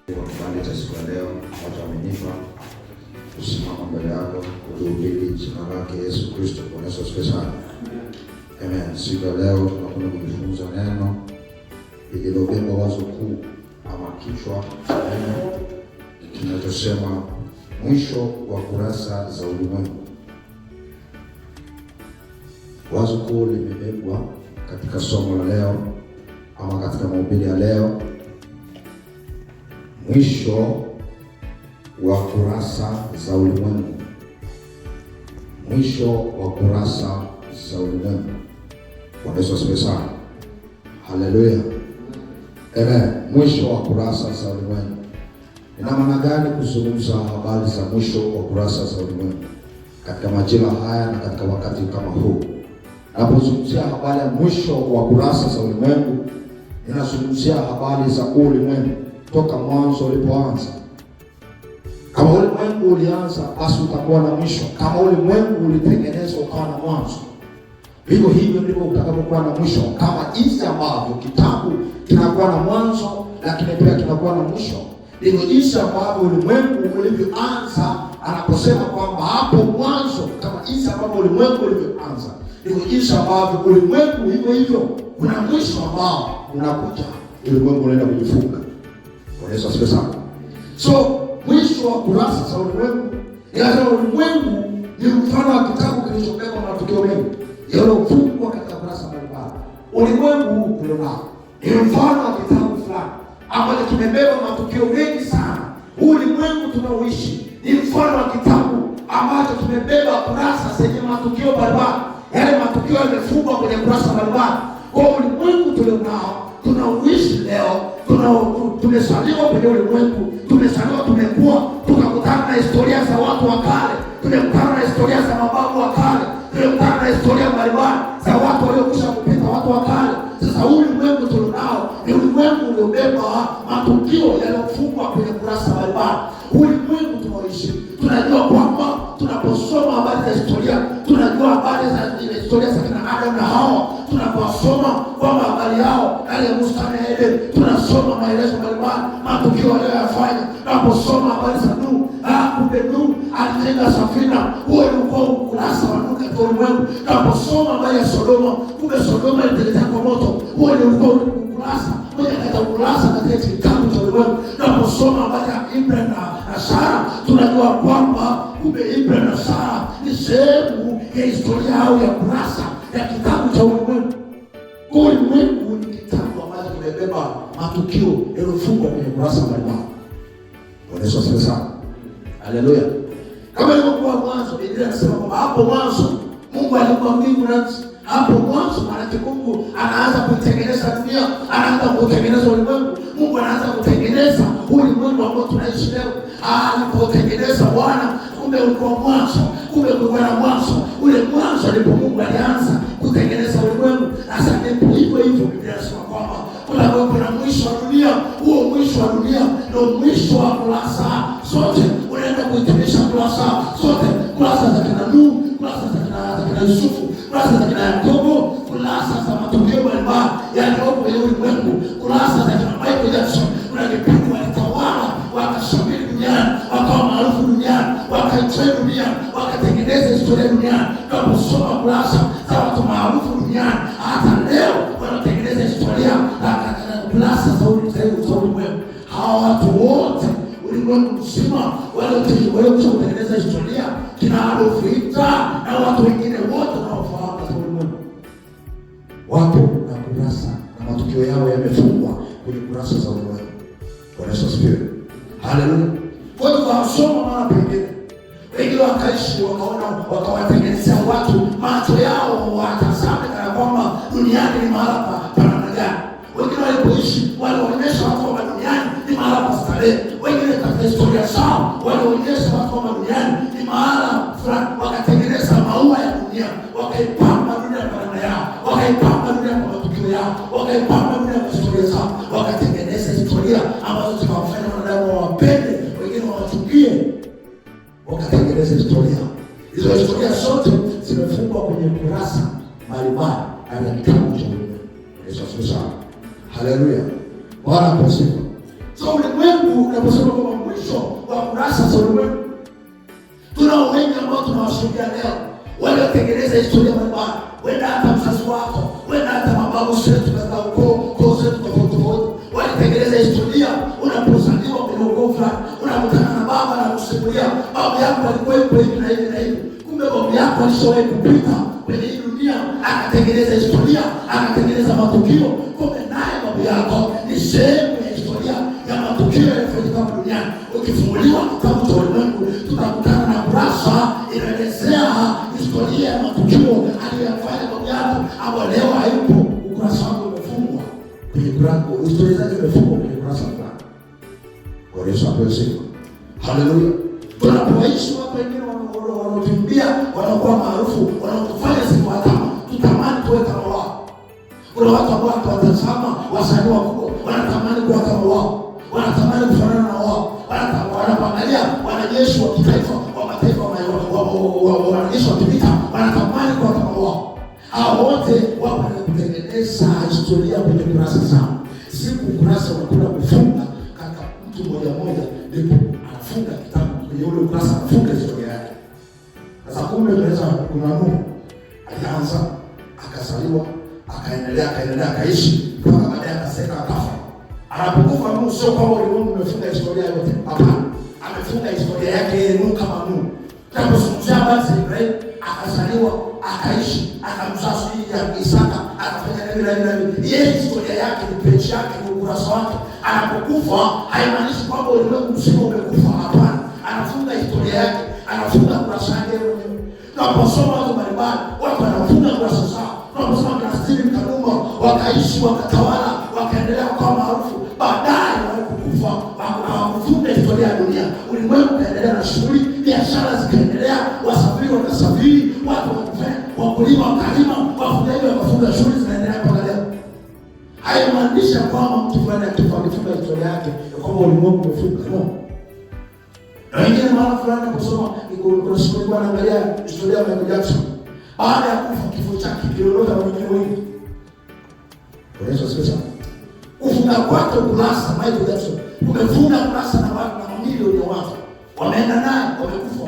Kwa kipande cha siku ya leo watu wamenipa kusimama mbele yako kuhubiri jina lake Yesu Kristo kwa Yesu special. Amen. Siku ya leo tunakwenda kujifunza neno lililobeba wazo kuu ama kichwa cha neno kinachosema mwisho wa kurasa za ulimwengu. Wazo kuu limebebwa katika somo la leo ama katika mahubiri ya leo, mwisho wa kurasa za ulimwengu. Mwisho wa kurasa za ulimwengu. Bwana Yesu asifiwe sana. Haleluya. Amen. Mwisho wa kurasa za ulimwengu. Ina maana gani kuzungumza habari za mwisho wa kurasa za ulimwengu katika majira haya na katika wakati kama huu? Napozungumzia habari ya mwisho wa kurasa za ulimwengu, ninazungumzia habari za ulimwengu toka mwanzo ulipoanza. Kama ulimwengu ulianza, basi utakuwa na mwisho. Kama ulimwengu ulitengenezwa ukawa na mwanzo, hivyo hivyo ndivyo utakapokuwa na mwisho. Kama jinsi ambavyo kitabu kinakuwa na mwanzo lakini pia kinakuwa na mwisho, ndivyo jinsi ambavyo ulimwengu ulivyoanza. Anaposema kwamba hapo mwanzo, kama jinsi ambavyo ulimwengu ulivyoanza, ndivyo jinsi ambavyo ulimwengu hivyo hivyo kuna mwisho ambao unakuja. Ulimwengu unaenda kujifunga. Bwana Yesu asifiwe sana. So mwisho wa kurasa za ulimwengu, yaani ulimwengu ni mfano wa kitabu kilichobeba matukio mengi yaliyofungwa katika kurasa mbalimbali. Ulimwengu huu tulionao ni mfano wa kitabu fulani ambacho kimebeba matukio mengi sana. Ulimwengu tunaoishi ni mfano wa kitabu ambacho kimebeba kurasa zenye matukio mbalimbali. Yale matukio yamefungwa kwenye kurasa mbalimbali. Kwa ulimwengu tulionao, tunauishi leo, tumesaliwa kwenye ulimwengu, tumesaliwa, tumekuwa, tukakutana na historia za watu wa kale, tumekutana na historia za mababu wa kale, tumekutana na historia mbalimbali za watu waliokwisha kupita, watu wa kale. Sasa ulimwengu tulionao ni ulimwengu uliobeba matukio yaliyofungwa kwenye kurasa mbalimbali. Ulimwengu tunaoishi, tunajua kwamba tunaposoma habari za historia, tunajua habari za historia za kina Adam na Hawa, tunaposoma kwamba habari yao yale bustani ya Eden, tunasoma maelezo mbalimbali, matukio waliyofanya. Tunaposoma habari za Nuhu, kumbe Nuhu alijenga safina, huo ulikuwa ukurasa wa Nuhu katika ulimwengu. Tunaposoma habari ya Sodoma, kumbe Sodoma iliteketea kwa moto, huo ulikuwa ukurasa moja katika ukurasa katika kitabu cha ulimwengu. Tunaposoma habari ya Ibrahim na Sara, tunajua kwamba kumbe Ibrahim na Sara ni sehemu ya historia au ya kurasa ya kitabu cha ulimwengu. Ulimwengu ni kitabu ambacho kimebeba matukio yaliyofungwa kwenye kurasa mbalimbali. Bwana Yesu asifiwe sana. Haleluya. Kama ilivyokuwa mwanzo, Biblia inasema kwamba hapo mwanzo Mungu aliumba mbingu na nchi. Hapo mwanzo maana Mungu anaanza kutengeneza dunia, anaanza kutengeneza ulimwengu. Mungu anaanza kutengeneza ulimwengu ambao tunaishi leo. Alipotengeneza Bwana, kumbe ulikuwa mwanzo, kumbe kulikuwa na mwanzo. Ule mwanzo ndipo Mungu alianza kutengeneza ulimwengu. Sasa ndipo hivyo hivyo Biblia inasema kwamba kuna mwisho wa dunia. Huo mwisho wa dunia ndio mwisho wa kurasa zote. Unaenda kuhitimisha kurasa zote, kurasa za kina Nuhu, kurasa za kina Yusufu, kurasa za kina Yakobo, kurasa za matukio mbalimbali yaliyopo kwenye ulimwengu, kurasa za kina Michael Jackson. Kuna kipindi walitawala, wakashamiri duniani, wakawa maarufu duniani, wakaitrend duniani, wakatengeneza historia duniani. Tunaposoma kurasa za watu maarufu duniani, hata leo wanatengeneza historia kurasa za ulimwengu. Hawa watu wote ulimwengu mzima waliokuja kutengeneza historia, kina Adolf Hitler na watu wengine wote wanaofahamu katika ulimwengu, wapo na kurasa na matukio yao yamefungwa kwenye kurasa za ulimwengu. Bwana Yesu asifiwe. Haleluya. Kwa hiyo wasoma mara pengine wengine wakaishi, wakaona, wakawatengenezea watu macho yao watazame kana kwamba duniani ni mahali pa namna gani. Wengine walipoishi walionyesha watu kwamba duniani ni mahali pa starehe. Wengine katika historia zao walionyesha watu kwamba duniani ni mahali fulani, wakatengeneza maua ya dunia, wakaipamba dunia kwa namna yao, wakaipamba dunia kwa matukio yao, wakaipamba dunia kwa historia zao, wakatengeneza historia ambazo zikawafanya wanadamu wawapende, wengine wawachukie, wakatengeneza historia. Hizo historia zote zimefungwa kwenye kurasa mbalimbali ya kitabu cha ulimwengu. Yesu asifiwe sana. Haleluya. Bwana asifiwe. So ulimwengu unaposema kwamba mwisho wa kurasa za ulimwengu, tunao wengi ambao tunawashuhudia leo waliotengeneza historia mbalimbali. Wenda hata mzazi wako, wenda hata mababu zetu katika ukoo zetu tofauti walitengeneza historia. Unapozaliwa kwenye ukoo fulani, unakutana na baba na kusimulia babu yako alikuwa hivi na hivi na hivi. Kumbe babu yako alishawahi kupita kwenye hii dunia, akatengeneza historia, akatengeneza matukio. Kumbe naye babu yako ni sehemu ya historia ya matukio yaliyofanyika duniani. Ukifunguliwa kitabu cha ulimwengu, tutakutana na kurasa inaelezea historia ya matukio aliyofanya babu yako ambao leo hayupo. Ukurasa wako umefungwa kwenye kurasa, historia zake imefungwa kwenye kurasa fulani. Kwa Yesu apewe sifa. Haleluya. Tunapoishi watu wengine wanaotumbia, wanakuwa maarufu, wanaotufanya siku hatama tutamani tuwe kama wao. Kuna watu ambao watazama wasanii wakubwa, wanatamani kuwa kama wao, wanatamani kufanana na wao, wanaangalia wanajeshi wa kitaifa, wa mataifa, wanajeshi wa kivita, wanatamani kuwa kama wao. Hao wote wao wanatengeneza historia kwenye kurasa zao. Siku kurasa unakuwa kufunga kaka mtu mmoja, ndipo anafunga kitabu kwenye ule kurasa, anafunga historia yake. Sasa kumbe unaweza kununua, alianza akazaliwa, akaendelea akaishi mpaka baadaye akaseka akafa. Anapokufa Mungu sio kwamba ulimwengu umefunga historia yote. Hapana. Amefunga historia yake yeye Mungu kama Mungu. Tunapozungumzia basi Ibrahim akazaliwa, akaishi, akamzaa Isaka, akafanya nini. Yeye historia yake ni page yake, ni ukurasa wake. Anapokufa haimaanishi kwamba ulimwengu mzima umekufa. Hapana. Anafunga historia yake, anafunga kurasa yake mwenyewe. Tunaposoma watu mbalimbali, watu wanafunga kurasa zao. Tunaposoma Kristini Kanumba, wakaishi, wakatawala, wakaendelea kuwa maarufu. Baadaye walipokufa hawakufunga historia ya dunia. Ulimwengu ukaendelea na shughuli, biashara zikaendelea, wasafiri wakasafiri, watu wakulima wakalima, wafugaji wakafunga, shughuli zinaendelea mpaka leo. Haimaanishi kwamba mtu fulani akifa amefunga historia yake kwamba ulimwengu umefunga. No. Na wengine mara fulani kusoma kuna siku ilikuwa naangalia historia ya Michael Jackson. Baada ya kufa, kifo chake kiliondoka wengine wengi. Kwa Yesu asifiwe. Kufunga kwake kurasa Michael Jackson umefunga kurasa na watu na mamilioni ya watu wameenda naye, wamekufa.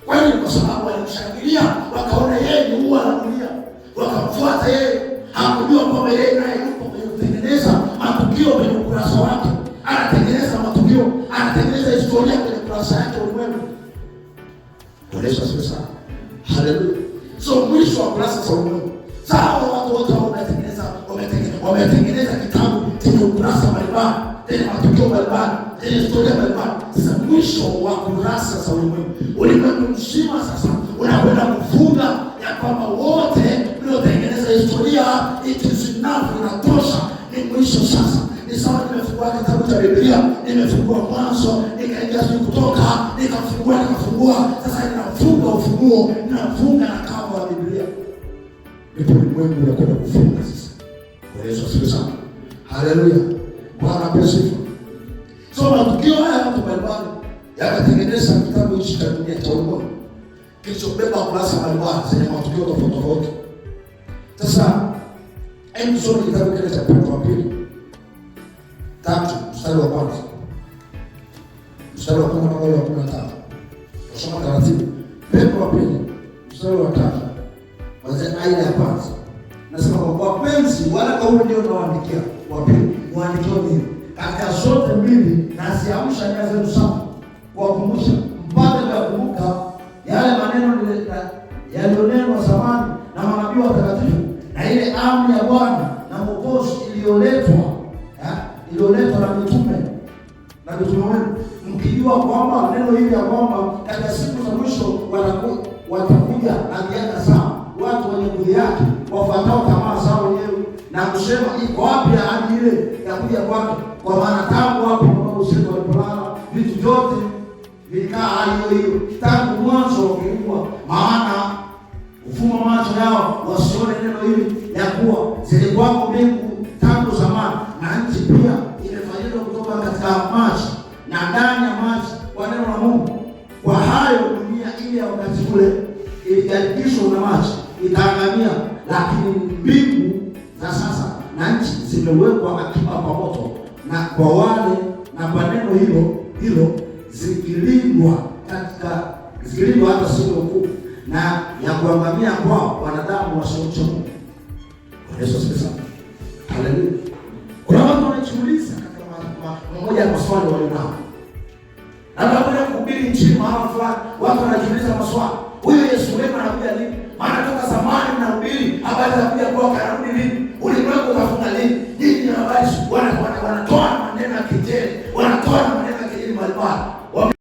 Kwa hiyo kwa sababu walimshangilia, wakaona yeye ni ua la dunia, wakamfuata yeye. Hakujua kwamba yeye naye yuko kwenye kutengeneza matukio kwenye ukurasa wake. Anatengeneza matukio, anatengeneza historia kwenye kurasa yake ulimwengu. Kwa Yesu asifiwe sana. Haleluya. So mwisho wa kurasa za ulimwengu. Sawa, watu wote wametengeneza kitabu chenye ukurasa mbalimbali, chenye matukio mbalimbali, chenye historia mbalimbali. Sasa mwisho wa kurasa za ulimwengu, ulimwengu mzima sasa unakwenda kufunga ya kwamba wote mliotengeneza historia itizinafu inatosha, ni mwisho sasa. Ni sawa nimefungua kitabu cha Biblia, nimefungua Mwanzo, nikaingia Kutoka, nikafungua, sasa ninafunga Ufunuo, ninafunga na kama wa Biblia. Ndipo ulimwengu unakwenda kufunga sasa. Kwa Yesu asifiwe sana. Haleluya. Bwana apewe sifa. So matukio haya watu mbalimbali yakatengeneza kitabu hichi cha dunia cha ulimwengu kilichobeba kurasa mbalimbali zenye matukio tofauti. Sasa hebu tusome kitabu kile cha Petro wa pili 3 mstari wa kwanza. Mstari wa kwanza mpaka wa 15. Tusome taratibu. Petro wa pili mstari wa 3. Kwanza aya ya kwanza. Nasema kwa wapenzi, wala kauli ndio nawaandikia. Wapili, muandikie nini? Katika zote mbili na siamsha nia zenu sana, kuwakumbusha mpate kuyakumbuka yale maneno yaliyonenwa zamani na manabii watakatifu, na ile amri ya Bwana na Mwokozi iliyoletwa na mitume wenu, mkijua kwamba neno hili ya kwamba katika siku za mwisho watakuja na miaka sawa watu wenye kudhihaki, wafuatao tamaa zao wenyewe, na kusema iko wapi ahadi ile ya kuja kwake? Kwa maana tangu hapo usiku walipolala vitu vyote vilikaa hali hiyo tangu mwanzo ukiumbwa. Maana ufuma macho yao wasione neno hili ya kuwa zilikuwako mbingu tangu zamani, na nchi pia imefanyika kutoka katika maji na ndani ya maji kwa neno la Mungu. Kwa hayo dunia ile ya wakati ule ilijaribishwa na maji itaangamia, lakini mbingu za sasa na nchi zimewekwa akiba kwa moto na kwa wale na kwa neno hilo zikilindwa hata siku kuu na ya kuangamia kwao wanadamu wasiomcha Mungu. Yesu asifiwe. Haleluya. Kuna watu wanajiuliza katika mmoja ya maswali walionao. Na baada ya kuhubiri injili mahali fulani, watu wanajiuliza maswali. Huyo Yesu wetu anakuja lini? Maana toka zamani mnahubiri habari za kuja kwake, anarudi lini?